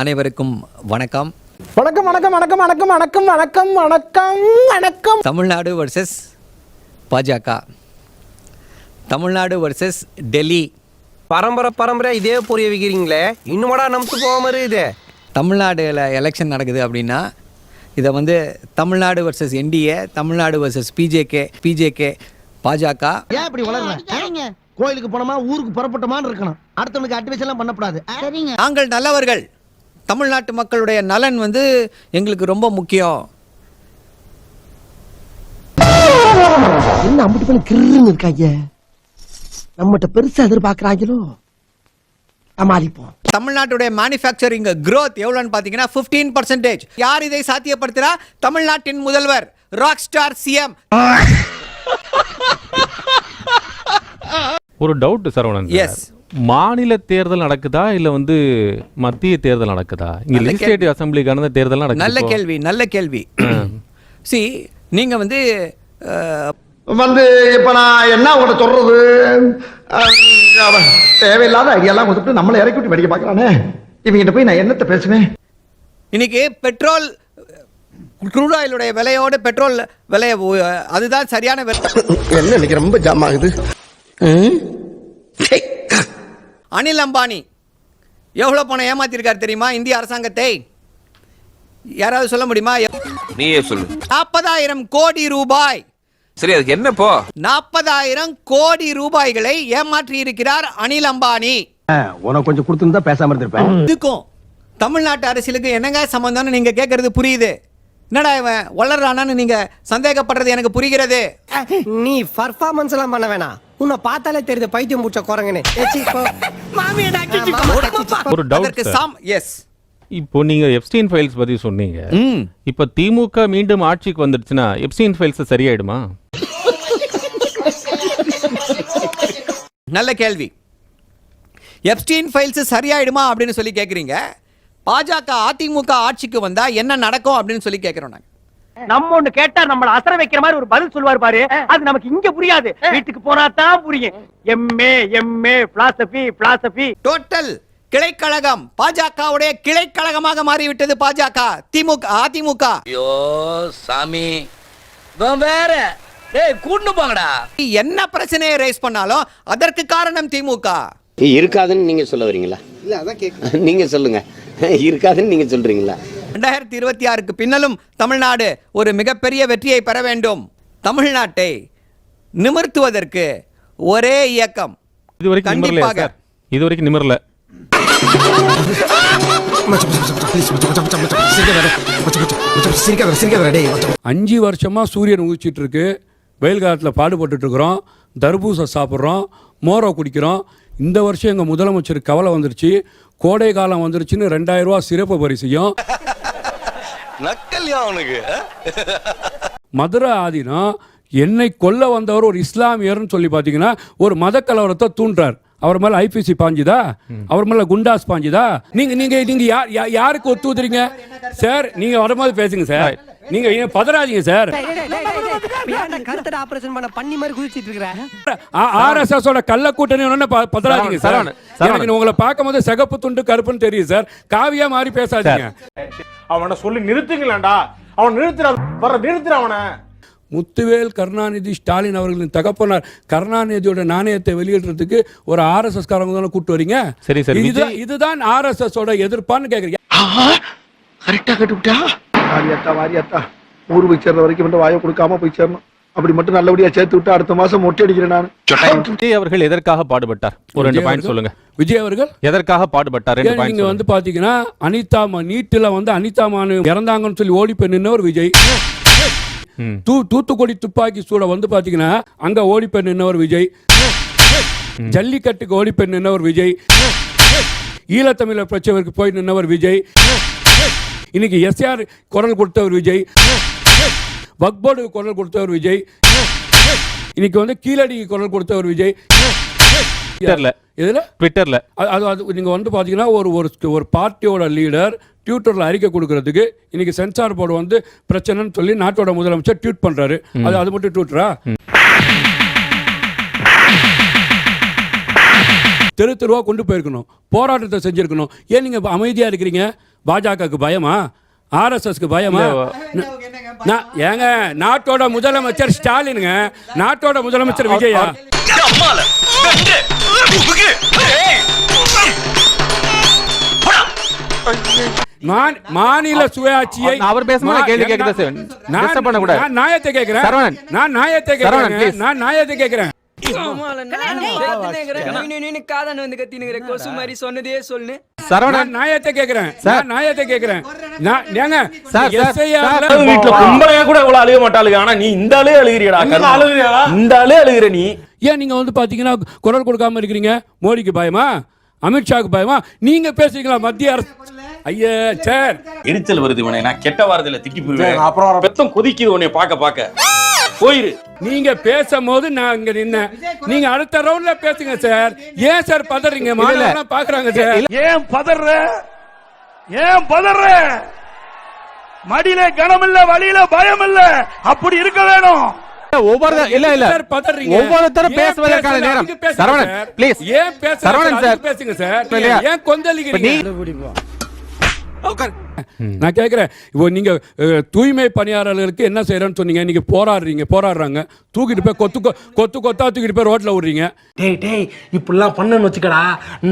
அனைவருக்கும் வணக்கம். வணக்கம் வணக்கம் வணக்கம் வணக்கம் வணக்கம் வணக்கம் வணக்கம் வணக்கம். தமிழ்நாடு வர்சஸ் பாஜக, தமிழ்நாடு வர்சஸ் டெல்லி. பரம்பரை இதே புரிய வைக்கிறீங்களே, இன்னுமாடா நம்பிட்டு போகாம இருக்குது. தமிழ்நாடுல எலெக்ஷன் நடக்குது அப்படின்னா இதை வந்து Tamil Nadu versus NDA, Tamil Nadu versus BJK பாஜக. ஏன் இப்படி வளர்றீங்க? கோயிலுக்கு போனோமா ஊருக்கு புறப்பட்டோமான்னு இருக்கணும். அடுத்தவனுக்கு அட்வைஸ் எல்லாம் பண்ணக்கூடாது. நாங்கள் நல்லவர்கள், தமிழ்நாட்டு மக்களுடைய நலன் வந்து எங்களுக்கு ரொம்ப முக்கியம். என்ன அம்பிட்டு பண்ணி கிருன்னு இருக்காங்க, நம்மகிட்ட பெருசா எதிர்பார்க்கறாங்களோ. சமாளிப்போம். தமிழ்நாட்டுடைய மேனுஃபேக்சரிங் growth எவ்வளோன்னு பார்த்தீங்கன்னா 15%. யார் இதை சாத்தியப்படுத்துறா? தமிழ்நாட்டின் முதல்வர், ராக் ஸ்டார் சிஎம். ஒரு டவுட் சரவணன், எஸ், மாநில தேர்தல் நடக்குதா இல்ல வந்து மத்திய தேர்தல் நடக்குதா? இங்க லெஜிஸ்லேட்டிவ் அசெம்பிளிக்கான தேர்தல் நடக்குது. நல்ல கேள்வி. சி, நீங்க வந்து இப்ப நான் என்ன உங்களை சொல்றது, தேவையில்லாத ஐடியாலாம் கொடுத்துட்டு நம்மளை இறக்கி விட்டு வெடிக்க பாக்குறானே, இவங்கிட்ட போய் நான் என்னத்த பேசுவேன்? இன்னைக்கு பெட்ரோல், க்ரூட் ஆயிலுடைய விலையோட பெட்ரோல் விலை அதுதான் சரியான விலை. என்ன இன்னைக்கு ரொம்ப ஜாம் ஆகுது. அனில் அம்பானி எவ்வளவு பணம் ஏமாத்திருக்காரு தெரியுமா இந்திய அரசாங்கத்தை? யாராவது சொல்ல முடியுமா? நீயே சொல்லு. 40,000 கோடி ரூபாய். சரி, அதுக்கு என்ன போ? 40,000 கோடி ரூபாய்களை ஏமாற்றி இருக்கிறார் அனில் அம்பானி. உனக்கு கொஞ்சம் கொடுத்துருந்தா பேசாம இருந்திருப்பேன். இதுக்கும் தமிழ்நாட்டு அரசியலுக்கு என்னங்க சம்பந்தம்னு நீங்க கேட்கறது புரியுது. என்னடா இவன் வளர்றானான்னு நீங்க சந்தேகப்படுறது எனக்கு புரிகிறது. நீ பர்ஃபார்மன்ஸ் எல்லாம் பண்ண வேணாம், உன்னை பார்த்தாலே தெரியுது பைத்தியம் பூச்ச குரங்கன்னு. ஒரு டவுட் சார். எஸ், இப்போ நீங்க எப்ஸ்டீன் ஃபைல்ஸ் பத்தி சொன்னீங்க. இப்போ திமுக மீண்டும் ஆட்சிக்கு வந்துடுச்சுன்னா எப்ஸ்டீன் ஃபைல்ஸ் சரியாயிடுமா? நல்ல கேள்வி. எப்ஸ்டீன் ஃபைல்ஸ் சரியாயிடுமா அப்படின்னு சொல்லி கேக்குறீங்க. பாஜக அதிமுக ஆட்சிக்கு வந்தா என்ன நடக்கும் அப்படின்னு சொல்லி கேக்குறோம். நாங்க நம்ம ஒண்ணு கேட்டா நம்மள அசர வைக்கிற மாதிரி ஒரு பதில் சொல்வார் பாரு, அது நமக்கு இங்க புரியாது, வீட்டுக்கு போனா தான் புரியும். எம்ஏ பிலாசபி டோட்டல் கிளைக்கழகம், பாஜகவுடைய கிளைக்கழகமாக மாறிவிட்டது பாஜக, அதிமுக. ஐயோ சாமி, வேற கூண்டு போங்கடா. என்ன பிரச்சனையை ரைஸ் பண்ணாலும் அதற்கு காரணம் திமுக. இருக்காதுன்னு நீங்க சொல்ல வரீங்களா? இல்ல அதான் கேக்குறேன், நீங்க சொல்லுங்க. இருக்காதுன்னு நீங்க சொல்றீங்களா? 2026க்கு பின்னலும் தமிழ்நாடு ஒரு மிகப்பெரிய வெற்றியை பெற வேண்டும். தமிழ்நாட்டை நிமிர்த்துவதற்கு ஒரே இயக்கம். இதுவரைக்கும் நிமிரல. 5 வருஷமா சூரியன் உதிச்சிட்டு இருக்கு, வெயில் காலத்தில் பாடுபட்டு இருக்கிறோம், தர்பூசை சாப்பிட்றோம், மோரை குடிக்கிறோம். இந்த வருஷம் எங்கள் முதலமைச்சர் கவலை வந்துருச்சு, கோடை காலம் வந்துருச்சுன்னு 2000 ரூபா சிறப்பு பரிசையும். மதுரை ஆதீனம் என்னை கொல்ல வந்தவர் ஒரு இஸ்லாமியர்னு சொல்லி பார்த்தீங்கன்னா ஒரு மத கலவரத்தை தூண்டுறார். அவர் மேல ஐபிசி பாஞ்சுதா, அவர் மேல குண்டாஸ் பாஞ்சுதா? நீங்க யாருக்கு ஒத்து ஊத்துறீங்க சார்? நீங்க வரும்போது பேசுங்க சார், நீங்க பதறாதீங்க சார். கருத்தட ஆபரேஷன் பண்ண பண்ணி மாதிரி குதிச்சிட்டு இருக்கற ஆர்எஸ்எஸ் ஓட கள்ள கூட்டணி பதறாதீங்க சார். எனக்கு உங்களை பார்க்கும்போது சிகப்பு துண்டு கருப்புன்னு தெரியும் சார், காவியா மாதிரி பேசாதீங்க. அவனை சொல்லி நிறுத்துங்களேன்டா, அவன் நிறுத்துற அவனை. முத்துவேல் கருணாநிதி ஸ்டாலின் அவர்களின் தகப்பனார் கருணாநிதியோட நாணயத்தை வெளியிடுறதுக்கு ஒரு ஆர்எஸ்எஸ் காரங்க தானே கூட்டு வரீங்க. சரி சரி, இதுதான் ஆர்எஸ்எஸ் ஓட எதிர்ப்பான்னு கேக்குறீங்க. கரெக்டா கட்டுவிட்டா. வாரியாத்தா ஊர் போய் சேர்ற வரைக்கும் மட்டும் வாயை கொடுக்காம போய் சேரணும். அப்படி மட்டும் நல்லபடியா சேர்த்து விட்டு அடுத்த மாசம் மொட்டை அடிக்கிறேன் நான். விஜய் அவர்கள் எதற்காக பாடுபட்டார்? ஒரு 2 பாயிண்ட் சொல்லுங்க. விஜய் அவர்கள் எதற்காக பாடுபட்டார்? நீங்க வந்து பாத்தீங்கன்னா அனிதா நீட்டுல வந்து அனிதா மானு இறந்தாங்கன்னு சொல்லி ஓடி போய் நின்னவர் விஜய். தூத்துக்குடி துப்பாக்கி சூட வந்து பாத்தீங்கன்னா அங்க ஓடி போய் நின்னவர் விஜய். ஜல்லிக்கட்டுக்கு ஓடி போய் நின்னவர் விஜய். ஈழத்தமிழர் பிரச்சனைக்கு போய் நின்னவர் விஜய். இன்னைக்கு எஸ்ஆர் குரல் கொடுத்தவர் விஜய். வக்போர்டு குரல் கொடுத்தவர் விஜய். இன்னைக்கு வந்து கீழடி குரல் கொடுத்தவர் விஜய். ட்விட்டர்ல நீங்க வந்து பாத்தீங்கன்னா ஒரு பார்ட்டியோட லீடர் ட்விட்டர்ல அறிக்கை கொடுக்கறதுக்கு இன்னைக்கு சென்சார் போர்டு வந்து பிரச்சனைன்னு சொல்லி நாட்டோட முதலமைச்சர் ட்வீட் பண்றாரு. அது மட்டும் ட்விட்டரா? தெருவா கொண்டு போயிருக்கணும், போராட்டத்தை செஞ்சிருக்கணும். ஏன் நீங்க அமைதியா இருக்கிறீங்க? பாஜகவுக்கு பயமா, ஆர்எஸ்எஸ்க்கு பயமா? ஏங்க நாட்டோட முதலமைச்சர் ஸ்டாலினுங்க, நாட்டோட முதலமைச்சர் விஜயா? மாநில சுயாட்சியை அவர் பேசும்போது கேள்வி கேட்கறத டிஸ்டர்ப் பண்ண கூடாது. நான் நியாயத்தை கேக்குறேன். சரவணன், நான் நியாயத்தை கேக்குறேன். நான் நியாயத்தை கேக்குறேன். சரவணன், நியாயத்தை கேக்குறேன். நான் நியாயத்தை கேக்குறேன். வீட்டுல கும்பலையா கூட இவ்வளவு அழுக மாட்டாளுங்க. ஆனா நீ இந்த ஆளே அழுகிறியடா. இந்த ஆளே அழுகிற நீ. ஏன் நீங்க வந்து பாத்தீங்கன்னா குரல் கொடுக்காம இருக்கிறீங்க? மோடிக்கு பயமா, அமித்ஷாவுக்கு பயமா? நீங்க பேசுறீங்களா மத்திய அரசு? ஐயா சார், எரிச்சல் வருது உனே. நான் கெட்ட வாரத்துல திக்கி போயிடுவேன். அப்புறம் பெத்தம் கொதிக்குது உன்னை பாக்க போயிரு. நீங்க பேசும்போது நான் இங்க நின்னேன். நீங்க அடுத்த ரவுண்ட்ல பேசுங்க சார். ஏன் சார் பதறீங்க? மாநில பாக்குறாங்க சார். ஏன் பதற? மடியில கனம் இல்ல, வழியில பயம் இல்ல. அப்படி இருக்க வேணும். ஒவ்வொருத்தரும் பேசுவதற்கான நேரம். சரவணன் ப்ளீஸ். ஏன் பேசுறீங்க? சரவணன் சார் பேசுங்க சார். ஏன் கொந்தளிக்கிறீங்க? நான் கேட்கிறேன், இப்போ நீங்க தூய்மை பணியாளர்களுக்கு என்ன செய்யறேன்னு சொன்னீங்க. நீங்க போராடுறாங்க, தூக்கிட்டு போய் கொத்தா தூக்கிட்டு போய் ரோட்ல விடுறீங்க. டேய் இப்படிலாம் பண்ணன்னு வச்சுக்கடா,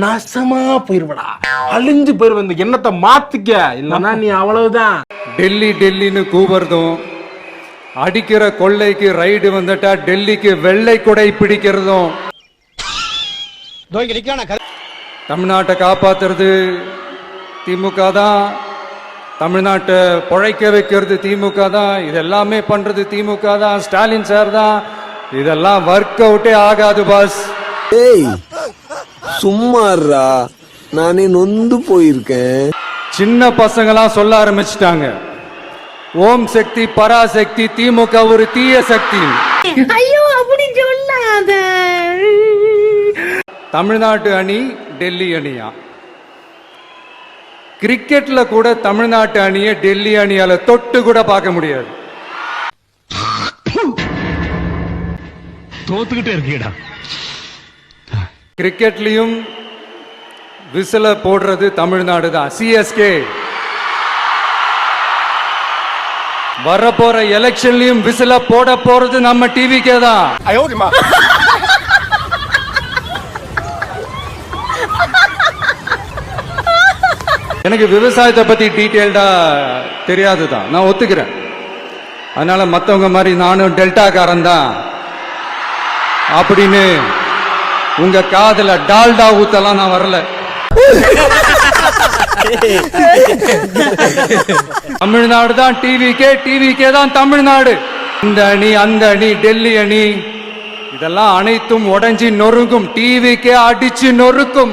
நாசமா போயிருவடா, அழிஞ்சு போயிருவ. இந்த எண்ணத்தை மாத்திக்க, இல்லன்னா நீ அவ்வளவுதான். டெல்லின்னு கூவுறதும், அடிக்கிற கொள்ளைக்கு ரைடு வந்துட்டா டெல்லிக்கு வெள்ளை கொடை பிடிக்கிறதும், தமிழ்நாட்டை காப்பாத்துறது திமுக தான், தமிழ்நாட்டை பொழைக்க வைக்கிறது திமுக தான், இதெல்லாமே பண்றது திமுக தான், ஸ்டாலின் சார் தான். இதெல்லாம் ஒர்க் அவுட்டே ஆகாது பாஸ். ஏய் சும்மாறா, நானே நொந்து போயிருக்கேன். சின்ன பசங்களாம் சொல்ல ஆரம்பிச்சிட்டாங்க, ஓம் சக்தி பராசக்தி, திமுக ஒரு தீய சக்தி. ஐயோ அப்படி சொல்லாத. தமிழ்நாட்டு அணி டெல்லி அணியா? கிரிக்கெட்ல கூட தமிழ்நாட்டு அணியை டெல்லி அணியால தொட்டு கூட பார்க்க முடியாது. தோத்துக்கிட்டே இருக்கீடா. கிரிக்கெட்லயும் விசில போடுறது தமிழ்நாடு தான். சிஎஸ்கே வரப்போற எலெக்ஷன்லயும் விசில போட போறது நம்ம டிவிக்கே தான். எனக்கு விவசாயத்தை பத்தி டீட்டெயில்டா தெரியாதுதான், நான் ஒத்துக்கிறேன். அதனால மத்தவங்க மாதிரி நானும் டெல்டாக்காரன் தான் அப்படின்னு உங்க காதுல டால்டா ஊத்தலாம் நான் வரல. தமிழ்நாடு தான் டிவிக்கே தான் தமிழ்நாடு. இந்த அணி, அந்த அணி, டெல்லி அணி, இதெல்லாம் அனைத்தும் உடைஞ்சி நொறுங்கும். டிவிக்கே அடிச்சு நொறுக்கும்.